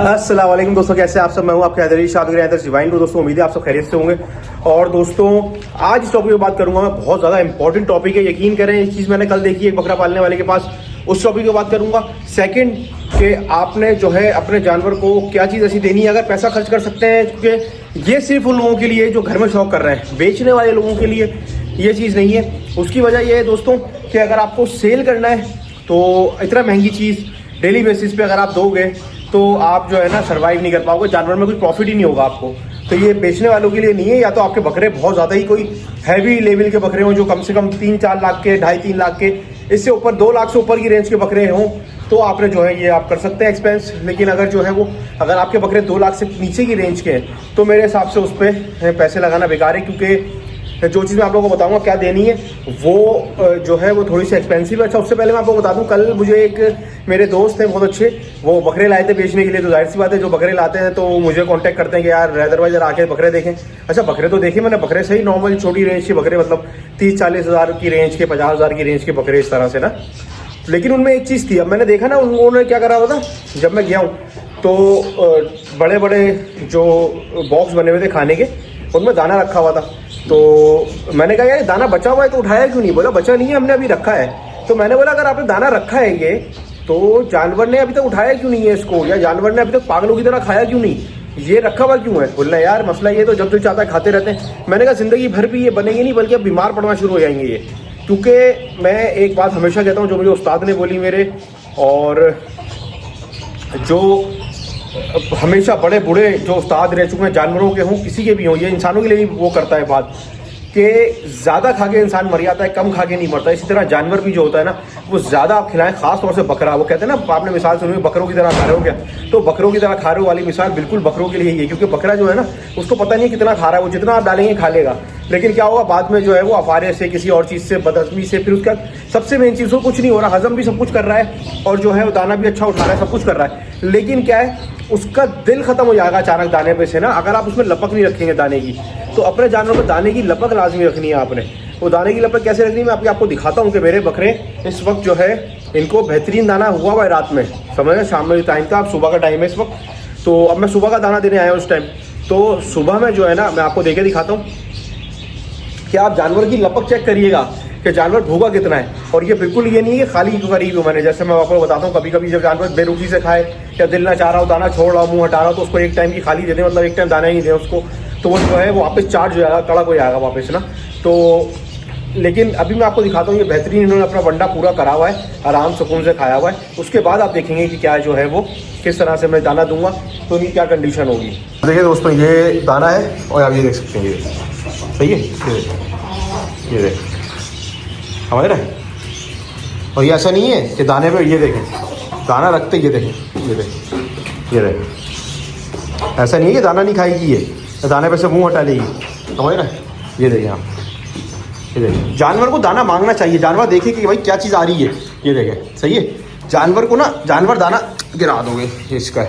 अस्सलाम वालेकुम दोस्तों, कैसे आप सब। मैं हूं आपके हैदरी शादगिर डिवाइन। दोस्तों उम्मीद है आप सब खैरियत से होंगे। और दोस्तों आज इस टॉपिक पे बात करूंगा मैं, बहुत ज़्यादा इंपॉर्टेंट टॉपिक है। यकीन करें ये चीज़ मैंने कल देखी एक बकरा पालने वाले के पास, उस टॉपिक पे बात करूंगा। सेकंड कि आपने जो है अपने जानवर को क्या चीज़ ऐसी देनी है अगर पैसा खर्च कर सकते हैं, क्योंकि ये सिर्फ उन लोगों के लिए जो घर में शौक कर रहे हैं, बेचने वाले लोगों के लिए ये चीज़ नहीं है। उसकी वजह ये है दोस्तों कि अगर आपको सेल करना है तो इतना महंगी चीज़ डेली बेसिस पे अगर आप दोगे तो आप जो है ना सर्वाइव नहीं कर पाओगे, जानवर में कुछ प्रॉफिट ही नहीं होगा आपको। तो ये बेचने वालों के लिए नहीं है। या तो आपके बकरे बहुत ज़्यादा ही कोई हैवी लेवल के बकरे हों जो कम से कम 3-4 लाख के, 2.5-3 लाख के, इससे ऊपर 2 लाख से ऊपर की रेंज के बकरे हों तो आपने जो है ये आप कर सकते हैं एक्सपेंस। लेकिन अगर जो है वो अगर आपके बकरे 2 लाख से नीचे की रेंज के हैं तो मेरे हिसाब से उस पर पैसे लगाना बेकार है, क्योंकि जो चीज़ मैं आप लोगों को बताऊंगा क्या देनी है वो जो है वो थोड़ी सी एक्सपेंसिव है। अच्छा, उससे पहले मैं आपको बता दूं, कल मुझे एक मेरे दोस्त हैं बहुत अच्छे, वो बकरे लाए थे बेचने के लिए। तो जाहिर सी बात है जो बकरे लाते हैं तो मुझे कांटेक्ट करते हैं कि यार हैदराबाद जरा आके बकरे देखें। अच्छा, बकरे तो देखे मैंने, बकरे सही नॉर्मल छोटी रेंज के बकरे, मतलब 30-40 हज़ार की रेंज के, 50 हज़ार की रेंज के बकरे इस तरह से ना। लेकिन उनमें एक चीज़ थी, अब मैंने देखा ना उन्होंने क्या करा हुआ था। जब मैं गया हूँ तो बड़े बड़े जो बॉक्स बने हुए थे खाने के, उनमें दाना रखा हुआ था। तो मैंने कहा यार दाना बचा हुआ है तो उठाया क्यों नहीं? बोला बचा नहीं है, हमने अभी रखा है। तो मैंने बोला अगर आपने दाना रखा है ये तो जानवर ने अभी तक उठाया क्यों नहीं है इसको, या जानवर ने अभी तक पागलों की तरह खाया क्यों नहीं, ये रखा हुआ क्यों है? बोलना यार मसला ये तो जब तक चाहता है खाते रहते हैं। मैंने कहा जिंदगी भर भी ये बनेंगे नहीं, बल्कि अब बीमार पड़ना शुरू हो जाएंगे ये। क्योंकि मैं एक बात हमेशा कहता हूँ जो मुझे उस्ताद ने बोली मेरे, और जो हमेशा बड़े बूढ़े जो उस्ताद रह चुके हैं, जानवरों के हों किसी के भी हों, ये इंसानों के लिए भी वो करता है बात कि ज़्यादा खा के इंसान मर जाता है, कम खा के नहीं मरता। इसी तरह जानवर भी जो होता है ना, वो ज़्यादा आप खिलाएं, खास तौर से बकरा। वो कहते हैं ना, आपने मिसाल सुनी बकरों की तरह खा रहे हो क्या, तो बकरों की तरह खा रहे हो वाली मिसाल बिल्कुल बकरों के लिए ही है। क्योंकि बकरा जो है ना उसको पता नहीं है कितना खा रहा है, वो जितना आप डालेंगे खा लेगा। लेकिन क्या होगा बाद में जो है वो अफारे से, किसी और चीज़ से, बदहजमी से, फिर उसका सबसे मेन चीज़ को कुछ नहीं हो रहा, हजम भी सब कुछ कर रहा है और जो है वो दाना भी अच्छा उठा रहा है, सब कुछ कर रहा है। लेकिन क्या है, उसका दिल खत्म हो जाएगा अचानक दाने पे से ना, अगर आप उसमें लपक नहीं रखेंगे दाने की। तो अपने जानवर में दाने की लपक लाजमी रखनी है आपने। वो दाने की लपक कैसे रखनी है मैं आपको दिखाता हूँ कि मेरे बकरे इस वक्त जो है इनको बेहतरीन दाना हुआ हुआ है रात में, समझ रहे, शाम में टाइम था, अब सुबह का टाइम है इस वक्त। तो अब मैं सुबह का दाना देने आया हूँ उस टाइम। तो सुबह में जो है ना मैं आपको देके दिखाता हूँ कि आप जानवर की लपक चेक करिएगा कि जानवर भूखा कितना है। और ये बिल्कुल ये नहीं है कि खाली करीब हूँ मैंने, जैसे मैं आपको बताता हूँ कभी कभी जब जानवर बेरुखी से खाए या दिल ना चाह रहा हो, दाना छोड़ रहा हो, मुँह हटा रहा हो, तो उसको एक टाइम की खाली दे दें, मतलब एक टाइम दाना ही नहीं दें उसको, तो वो जो है वो वापस चार्ज हो जाएगा, कड़क हो जाएगा वापस ना। तो लेकिन अभी मैं आपको दिखाता हूँ, ये बेहतरीन इन्होंने अपना वंडा पूरा करा हुआ है, आराम सुकून से खाया हुआ है। उसके बाद आप देखेंगे कि क्या जो है वो किस तरह से मैं दाना दूंगा तो इनकी क्या कंडीशन होगी। देखिए दोस्तों ये दाना है और आप ये देख सकते हैं, ये सही है, ये देख समझ रहे हैं। और ये ऐसा नहीं है कि दाने पे ये देखें दाना रखते, ये देखें, ये देखें, ये देखें, ऐसा नहीं है कि दाना नहीं खाएगी, ये दाने पे से मुंह हटा लेगी, समझ रहे हैं। ये देखें आप, ये देखें, जानवर को दाना मांगना चाहिए, जानवर देखे कि भाई क्या चीज़ आ रही है, ये देखें, सही है। जानवर को ना, जानवर दाना गिरा दोगे इसका,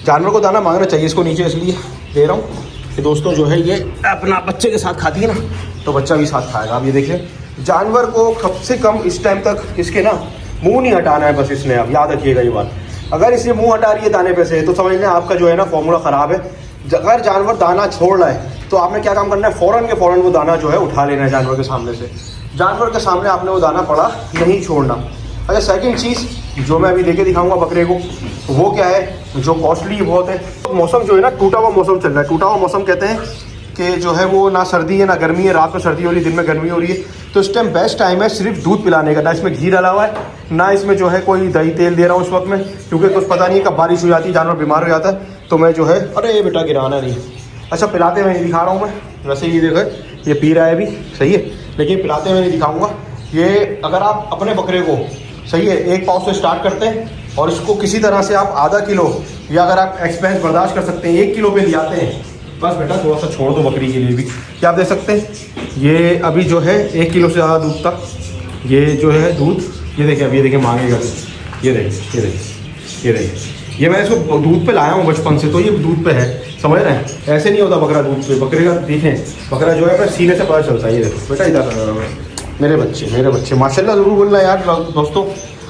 जानवर को दाना मांगना चाहिए। इसको नीचे इसलिए दे रहा हूँ कि दोस्तों जो है ये अपना बच्चे के साथ खाती है ना, तो बच्चा भी साथ खाएगा। आप ये देखिए, जानवर को कम से कम इस टाइम तक इसके ना मुंह नहीं हटाना है बस इसने। आप याद रखिएगा ये बात, अगर इसने मुंह हटा रही है दाने पे से तो समझ लें आपका जो है ना फॉर्मूला ख़राब है। अगर जानवर दाना छोड़ रहा है तो आपने क्या काम करना है, फ़ौरन के फ़ौरन वो दाना जो है उठा लेना है जानवर के सामने से। जानवर के सामने आपने वो दाना पड़ा नहीं छोड़ना। अच्छा, सेकंड चीज़ जो मैं अभी लेके दिखाऊंगा बकरे को, वो क्या है जो कॉस्टली बहुत है। मौसम जो है ना टूटा हुआ मौसम चल रहा है। टूटा हुआ मौसम कहते हैं कि जो है वो ना सर्दी है ना गर्मी है, रात में सर्दी हो रही है, दिन में गर्मी हो रही है। तो इस टाइम बेस्ट टाइम है सिर्फ दूध पिलाने का। ना इसमें घी डाला हुआ है, ना इसमें जो है कोई दही तेल दे रहा हूँ इस वक्त में, क्योंकि कुछ पता नहीं है कब बारिश हो जाती है, जानवर बीमार हो जाता है। तो मैं जो है, अरे ये बेटा गिराना नहीं। अच्छा, पिलाते हुए नहीं दिखा रहा हूँ मैं, वैसे ये देखो ये पी रहा है अभी, सही है, लेकिन पिलाते हुए नहीं दिखाऊँगा। ये अगर आप अपने बकरे को, सही है, एक पाव से स्टार्ट करते हैं और इसको किसी तरह से आप आधा किलो, या अगर आप एक्सपेंस बर्दाश्त कर सकते हैं 1 किलो पे ले आते हैं, बस बेटा थोड़ा सा छोड़ दो बकरी के लिए भी। क्या आप देख सकते हैं ये अभी जो है 1 किलो से ज़्यादा दूध था, ये जो है दूध, ये देखिए अभी, ये देखिए मांगेगा, ये देखिए, ये देखिए, ये देखिए, ये मैं इसको दूध पे लाया हूँ बचपन से, तो ये दूध पे है, समझ रहे हैं। ऐसे नहीं होता बकरा दूध पे, बकरे का देखें, बकरा जो है अपने सीने से पता चलता है। ये देखो बेटा, इधर मेरे बच्चे माशाल्लाह ज़रूर बोलना यार दोस्तों।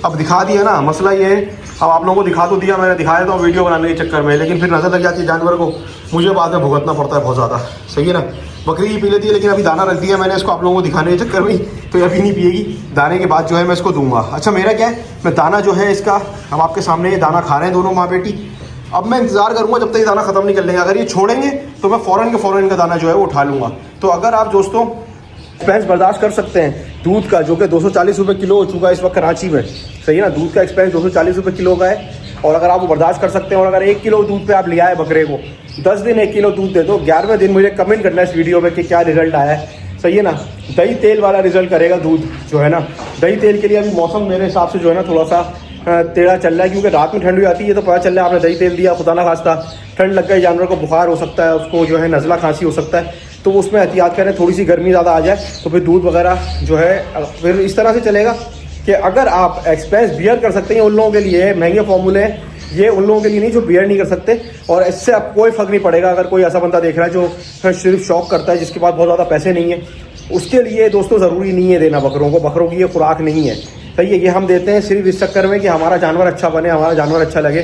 अब दिखा दिया ना, मसला ये है, अब आप लोगों को दिखा तो दिया मैंने, दिखाया तो वीडियो बनाने के चक्कर में, लेकिन फिर नज़र लग जाती है जानवर को, मुझे बाद में भुगतना पड़ता है बहुत ज़्यादा। सही है ना, बकरी ही पी लेती है, लेकिन अभी दाना रख दिया मैंने इसको आप लोगों को दिखाने के चक्कर में, तो ये अभी नहीं पिएगी। दाने के बाद जो है मैं इसको दूंगा। अच्छा मेरा क्या है, मैं दाना जो है इसका, अब आपके सामने ये दाना खा रहे हैं दोनों माँ बेटी। अब मैं इंतज़ार करूँगा जब तक ये दाना ख़त्म नहीं कर लेंगे। अगर ये छोड़ेंगे तो मैं फ़ौरन के फ़ौरन इनका दाना जो है वो उठा लूँगा। तो अगर आप दोस्तों एक्सपेंस बर्दाश्त कर सकते हैं दूध का, जो कि 240 रुपये किलो हो चुका है इस वक्त कराची में, सही है ना, दूध का एक्सपेंस 240 रुपये किलो का है, और अगर आप वो बर्दाश्त कर सकते हैं, और अगर 1 किलो दूध पे आप लिया है बकरे को, 10 दिन 1 किलो दूध दे दो, 11वें दिन मुझे कमेंट करना है इस वीडियो में कि क्या रिजल्ट आया है। सही है ना, दही तेल वाला रिजल्ट करेगा दूध जो है ना। दही तेल के लिए अभी मौसम मेरे हिसाब से जो है ना थोड़ा सा टेढ़ा चल रहा है, क्योंकि रात में ठंड हो जाती है, तो पता चल रहा है आपने दही तेल दिया, खुदा ना खास्ता ठंड लग गई, जानवर को बुखार हो सकता है, उसको जो है नज़ला खांसी हो सकता है, तो उसमें एहतियात करें, थोड़ी सी गर्मी ज़्यादा आ जाए तो फिर दूध वगैरह जो है फिर इस तरह से चलेगा कि अगर आप एक्सपेंस बियर कर सकते हैं, उन लोगों के लिए महंगे फॉर्मूले हैं, ये उन लोगों के लिए नहीं जो बियर नहीं कर सकते। और इससे अब कोई फ़र्क नहीं पड़ेगा अगर कोई ऐसा बंदा देख रहा है जो सिर्फ शौक करता है, जिसके पास बहुत ज़्यादा पैसे नहीं है, उसके लिए दोस्तों ज़रूरी नहीं है देना बकरों को, बकरों की ये खुराक नहीं है। सही है, ये हम देते हैं सिर्फ इस चक्कर में कि हमारा जानवर अच्छा बने, हमारा जानवर अच्छा लगे,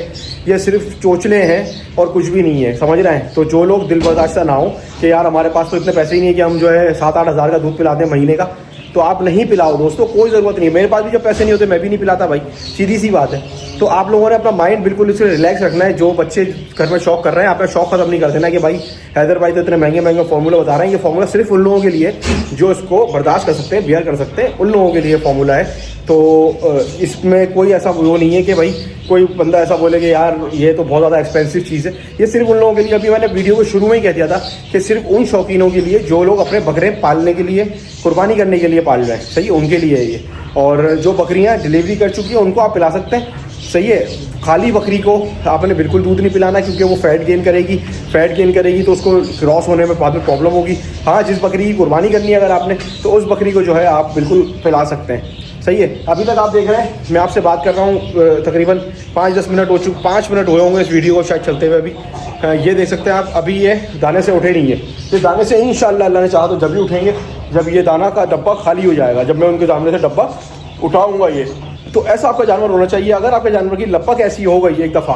ये सिर्फ चोचले हैं और कुछ भी नहीं है, समझ रहे हैं। तो जो लोग दिल बर्दाश्त ना हो कि यार हमारे पास तो इतने पैसे ही नहीं है कि हम जो है 7-8 हज़ार का दूध पिलाते हैं महीने का, तो आप नहीं पिलाओ दोस्तों, कोई ज़रूरत नहीं है। मेरे पास भी जब पैसे नहीं होते मैं भी नहीं पिलाता भाई, सीधी सी बात है। तो आप लोगों ने अपना माइंड बिल्कुल इससे रिलैक्स रखना है। जो बच्चे घर में शौक कर रहे हैं, अपना शौक खत्म नहीं कर देना कि भाई हैदर भाई तो इतने महंगे महंगे फार्मूला बता रहे हैं। ये फार्मूला सिर्फ उन लोगों के लिए जो इसको बर्दाश्त कर सकते हैं, बियर कर सकते हैं, उन लोगों के लिए फार्मूला है। तो इसमें कोई ऐसा वो नहीं है कि भाई कोई बंदा ऐसा बोले कि यार ये तो बहुत ज़्यादा एक्सपेंसिव चीज़ है। ये सिर्फ उन लोगों के लिए, अभी मैंने वीडियो को शुरू में ही कह दिया था कि सिर्फ उन शौकीनों के लिए जो लोग अपने बकरे पालने के लिए, कुर्बानी करने के लिए पाल रहे हैं, सही है, उनके लिए है ये। और जो बकरियां डिलीवरी कर चुकी हैं उनको आप पिला सकते हैं, सही है। खाली बकरी को आपने बिल्कुल दूध नहीं पिलाना, क्योंकि वो फैट गेन करेगी तो उसको क्रॉस होने में बाद में प्रॉब्लम होगी। हाँ, जिस बकरी की कुर्बानी करनी है अगर आपने, तो उस बकरी को जो है आप बिल्कुल पिला सकते हैं, सही है। अभी तक आप देख रहे हैं मैं आपसे बात कर रहा हूँ, तकरीबन 5-10 मिनट हो चुके, 5 मिनट हुए होंगे इस वीडियो को शायद चलते हुए। अभी ये देख सकते हैं आप, अभी ये दाने से उठे नहीं है। तो दाने से इंशाल्लाह अल्लाह ने चाहा तो जब भी उठेंगे, जब ये दाना का डब्बा खाली हो जाएगा, जब मैं उनके सामने से डब्बा उठाऊंगा ये। तो ऐसा आपका जानवर होना चाहिए। अगर आपके जानवर की लपक ऐसी हो गई एक दफ़ा,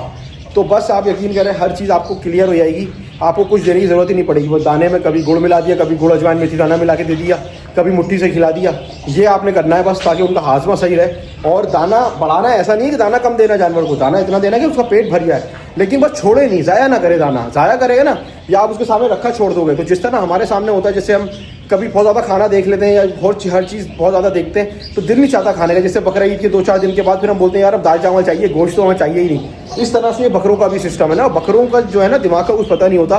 तो बस आप यकीन करें हर चीज़ आपको क्लियर हो जाएगी, आपको कुछ देने की ज़रूरत ही नहीं पड़ेगी। वो दाने में कभी गुड़ मिला दिया, कभी गुड़ अजवाइन मेथी दाना मिला के दे दिया, कभी मुट्ठी से खिला दिया, ये आपने करना है बस, ताकि उनका हाजमा सही रहे। और दाना बढ़ाना है, ऐसा नहीं कि दाना कम देना जानवर को, दाना इतना देना कि उसका पेट भर जाए, लेकिन बस छोड़े नहीं, ज़ाया ना करे दाना। ज़ाया करेगा ना, या आप उसके सामने रखा छोड़ दोगे, तो जिस तरह हमारे सामने होता है, जैसे हम कभी बहुत ज़्यादा खाना देख लेते हैं या हर चीज़ बहुत ज़्यादा देखते हैं, तो दिल नहीं चाहता खाने का। जैसे बकरा ईद के 2-4 दिन के बाद फिर हम बोलते हैं यार अब दाल चावल चाहिए, गोश्त तो हमें चाहिए ही नहीं। इस तरह से बकरों का भी सिस्टम है ना, बकरों का जो है ना दिमाग का कुछ पता नहीं होता।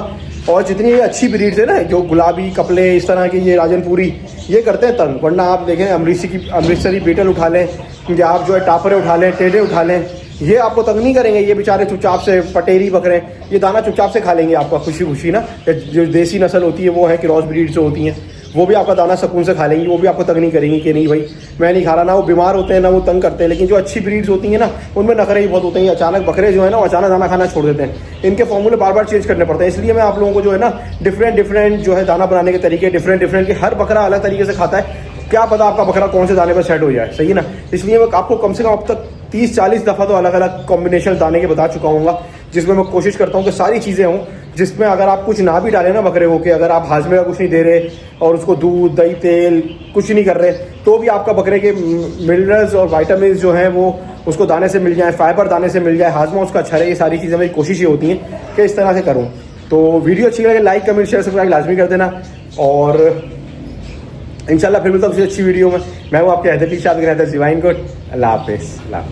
और जितनी ये अच्छी ब्रीड्स है ना, जो गुलाबी कपले इस तरह की, ये राजनपुरी, ये करते हैं तंग। वरना आप देखें अमृतसरी बीटल उठा लें, या आप जो है टापरे उठा लें, टेढ़े उठा लें, ये आपको तंग नहीं करेंगे। ये बेचारे चुपचाप से पटेरी बकरे, ये दाना चुपचाप से खा लेंगे आपका खुशी खुशी ना। जो देसी नस्ल होती है वो है क्रॉस ब्रीड जो होती हैं, वो भी आपका दाना सुकून से खा लेंगी, वो भी आपको तंग नहीं करेंगी कि नहीं भाई मैं नहीं खा रहा। ना वो बीमार होते हैं ना वो तंग करते हैं। लेकिन जो अच्छी ब्रीड्स होती हैं ना, उनमें नखरे ही बहुत होते हैं। अचानक बकरे जो है ना, वो अचानक दाना खाना छोड़ देते हैं। इनके फॉर्मूले बार बार चेंज करने पड़ते हैं। इसलिए मैं आप लोगों को जो है ना डिफरेंट जो है दाना बनाने के तरीके डिफरेंट के, हर बकरा अलग तरीके से खाता है। क्या पता आपका बकरा कौन से दाने पर सेट हो जाए, सही है ना। इसलिए मैं आपको कम से कम अब तक 30-40 दफ़ा तो अलग अलग कॉम्बिनेशन दाने के बता चुका हूँ, जिसमें मैं कोशिश करता हूँ कि सारी चीज़ें हों, जिसमें अगर आप कुछ ना भी डालें ना बकरे को, के अगर आप हाजमे का कुछ नहीं दे रहे और उसको दूध दही तेल कुछ नहीं कर रहे, तो भी आपका बकरे के मिनरल्स और वाइटामिन जो हैं वो उसको दाने से मिल जाए, फाइबर दाने से मिल जाए, हाजमा उसका अच्छा रहे। ये सारी चीज़ें मेरी कोशिश ये होती हैं कि इस तरह से करूँ। तो वीडियो अच्छी लगे लाइक कमेंट शेयर सब्सक्राइब लाजमी कर देना, और इंशाल्लाह फिर मिलता हूँ किसी अच्छी वीडियो में। मैं हूँ आपके हैदर टी शाद, हैदर डिवाइन कोट। अल्लाह हाफिज़।